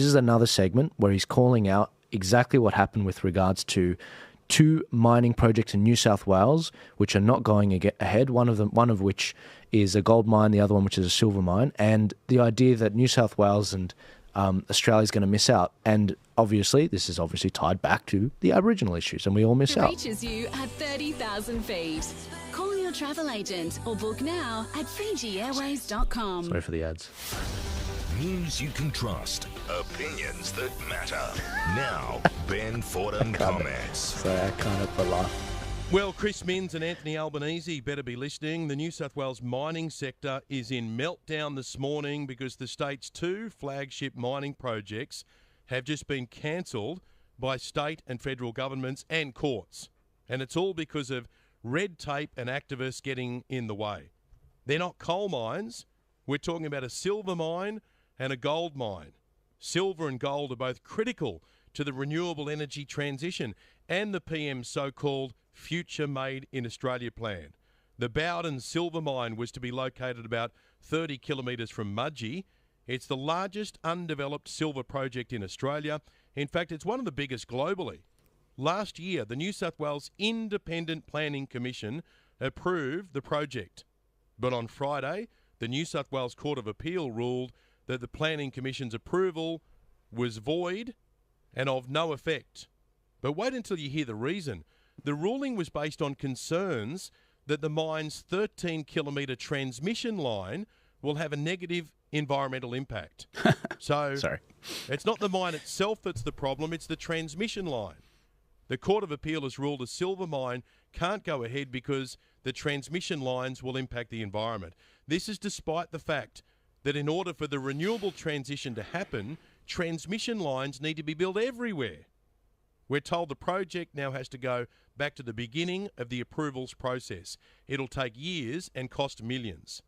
This is another segment where he's calling out exactly what happened with regards to two mining projects in New South Wales, which are not going ahead. One of which is a gold mine, the other one which is a silver mine, and the idea that New South Wales and Australia is going to miss out. And obviously, this is obviously tied back to the Aboriginal issues, and we all miss out. Reaches you at 30,000 feet. Call your travel agent or book now at FijiAirways.com. Sorry for the ads. News you can trust. Opinions that matter. Now, Ben Fordham comments. So I can't help but laugh. Well, Chris Minns and Anthony Albanese better be listening. The New South Wales mining sector is in meltdown this morning because the state's two flagship mining projects have just been cancelled by state and federal governments and courts. And it's all because of red tape and activists getting in the way. They're not coal mines. We're talking about a silver mine and a gold mine. Silver and gold are both critical to the renewable energy transition and the PM's so-called Future Made in Australia plan. The Bowden silver mine was to be located about 30 kilometres from Mudgee. It's the largest undeveloped silver project in Australia. In fact, it's one of the biggest globally. Last year, the New South Wales Independent Planning Commission approved the project. But on Friday, the New South Wales Court of Appeal ruled that the Planning Commission's approval was void and of no effect. But wait until you hear the reason. The ruling was based on concerns that the mine's 13-kilometre transmission line will have a negative environmental impact. So it's not the mine itself that's the problem, it's the transmission line. The Court of Appeal has ruled a silver mine can't go ahead because the transmission lines will impact the environment. This is despite the fact that in order for the renewable transition to happen, transmission lines need to be built everywhere. We're told the project now has to go back to the beginning of the approvals process. It'll take years and cost millions.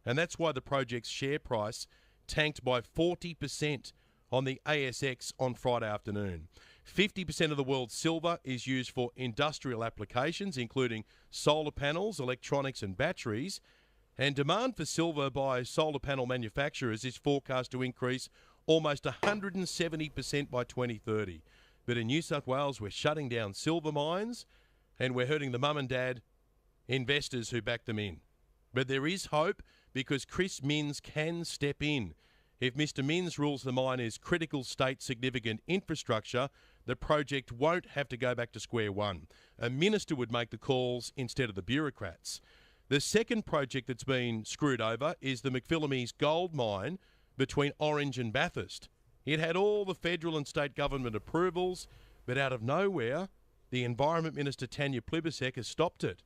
And that's why the project's share price tanked by 40% on the ASX on Friday afternoon. 50% of the world's silver is used for industrial applications, including solar panels, electronics and batteries. And demand for silver by solar panel manufacturers is forecast to increase almost 170% by 2030. But in New South Wales, we're shutting down silver mines and we're hurting the mum and dad investors who back them in. But there is hope because Chris Minns can step in. If Mr. Minns rules the mine is critical state significant infrastructure, the project won't have to go back to square one. A minister would make the calls instead of the bureaucrats. The second project that's been screwed over is the McPhillamys gold mine between Orange and Bathurst. It had all the federal and state government approvals, but out of nowhere, the Environment Minister Tanya Plibersek has stopped it.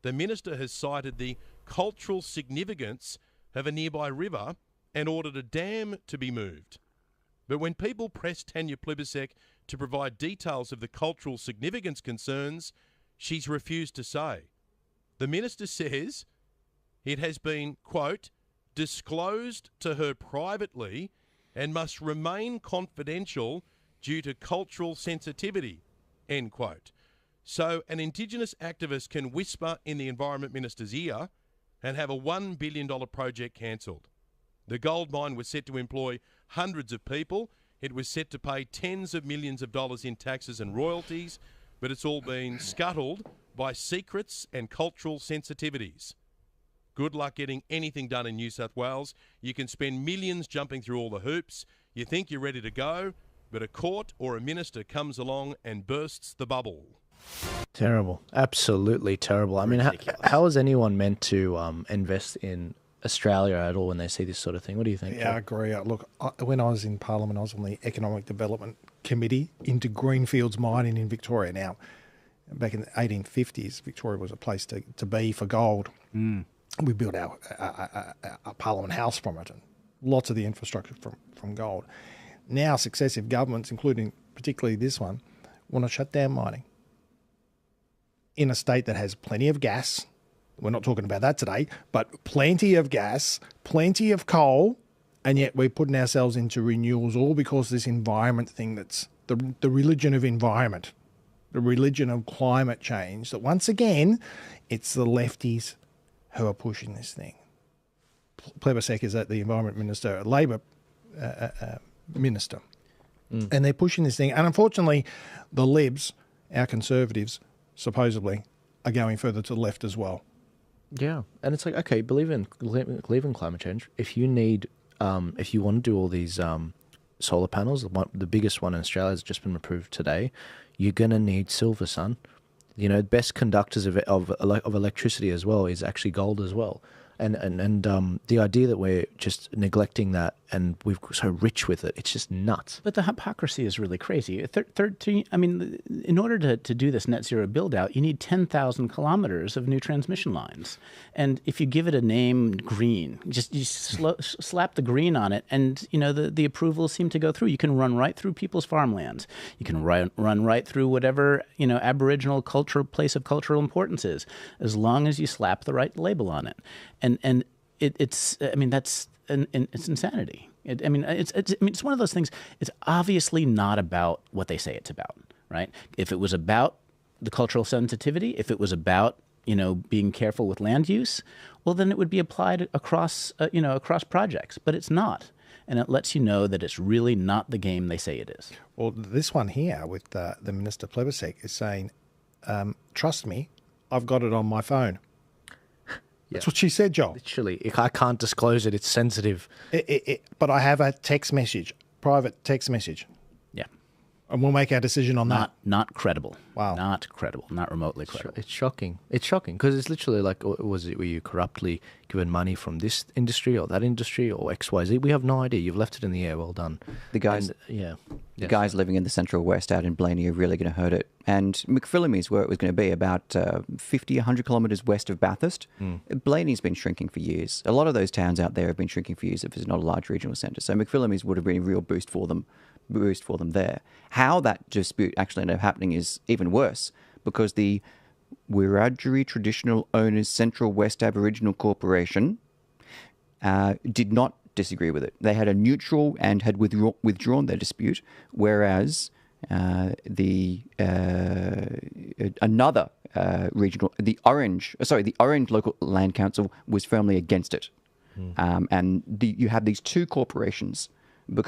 The minister has cited the cultural significance of a nearby river and ordered a dam to be moved. But when people pressed Tanya Plibersek to provide details of the cultural significance concerns, she's refused to say. The minister says it has been, quote, disclosed to her privately and must remain confidential due to cultural sensitivity, end quote. So an Indigenous activist can whisper in the Environment Minister's ear and have a $1 billion project cancelled. The gold mine was set to employ hundreds of people. It was set to pay tens of millions of dollars in taxes and royalties, but it's all been scuttled by secrets and cultural sensitivities. Good luck getting anything done in New South Wales. You can spend millions jumping through all the hoops. You think you're ready to go, but a court or a minister comes along and bursts the bubble. Terrible. Absolutely terrible. I mean, how is anyone meant to invest in Australia at all when they see this sort of thing? What do you think? Yeah, I agree. Look, when I was in Parliament, I was on the Economic Development Committee into greenfields mining in Victoria. Now, back in the 1850s, Victoria was a place to be for gold. We built our Parliament House from it, and lots of the infrastructure from gold. Now, successive governments, including particularly this one, want to shut down mining in a state that has plenty of gas. We're not talking about that today, but plenty of gas, plenty of coal, and yet we're putting ourselves into renewals all because this environment thing that's the religion of environment, the religion of climate change, that once again, it's the lefties who are pushing this thing. Plibersek is the Environment Minister, a Labor minister. And they're pushing this thing. And unfortunately, the Libs, our Conservatives, supposedly, are going further to the left as well. Yeah, and it's like, okay, believe in climate change. If you need, if you want to do all these solar panels, the biggest one in Australia has just been approved today. You're gonna need silver, son. You know, best conductors of electricity as well is actually gold as well. And the idea that we're just neglecting that and we're so rich with it, it's just nuts. But the hypocrisy is really crazy. In order to do this net zero build out, you need 10,000 kilometers of new transmission lines. And if you give it a name, green, you slap the green on it, and you know the approvals seem to go through. You can run right through people's farmlands. You can run right through whatever Aboriginal place of cultural importance is, as long as you slap the right label on it. And it's insanity. It's one of those things. It's obviously not about what they say it's about, right? If it was about the cultural sensitivity, if it was about being careful with land use, well, then it would be applied across projects. But it's not, and it lets you know that it's really not the game they say it is. Well, this one here with the Minister Plebiscite is saying, "Trust me, I've got it on my phone." That's what she said, Joel. Literally, I can't disclose it. It's sensitive. But I have a text message, private text message. Yeah. And we'll make our decision on that. Not credible. Wow. Not credible. Not remotely credible. It's shocking. It's shocking because it's literally like, were you corruptly given money from this industry or that industry or XYZ? We have no idea. You've left it in the air. Well done. The guys, the guys living in the Central West out in Blaney are really going to hurt it. And McPhillamy is where it was going to be, about 50, 100 kilometres west of Bathurst. Blaney's been shrinking for years. A lot of those towns out there have been shrinking for years if there's not a large regional centre. So McPhillamy's would have been a real boost for them there. How that dispute actually ended up happening is even worse, because the Wiradjuri Traditional Owners Central West Aboriginal Corporation did not disagree with it. They had a neutral and had withdrawn their dispute, whereas the Orange Local Land Council was firmly against it. And you have these two corporations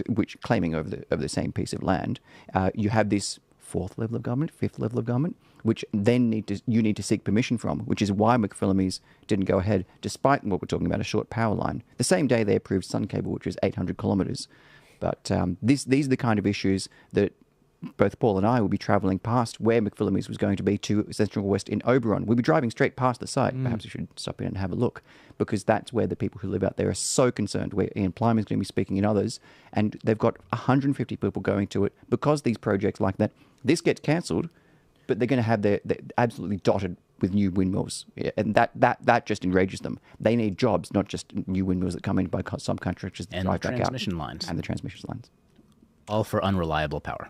which claiming over the same piece of land. You have this fourth level of government, fifth level of government, which then you need to seek permission from, which is why McPhillamys didn't go ahead, despite what we're talking about, a short power line. The same day they approved Sun Cable, which was 800 kilometres. But these are the kind of issues that both Paul and I will be travelling past where McPhillamys was going to be to Central West in Oberon. We'll be driving straight past the site. Perhaps we should stop in and have a look, because that's where the people who live out there are so concerned, where Ian Plyman's going to be speaking and others, and they've got 150 people going to it because these projects like that, this gets cancelled, but they're going to have they're absolutely dotted with new windmills, and that just enrages them. They need jobs, not just new windmills that come in by some contractors that drive back out. And the transmission lines. And the transmission lines. All for unreliable power.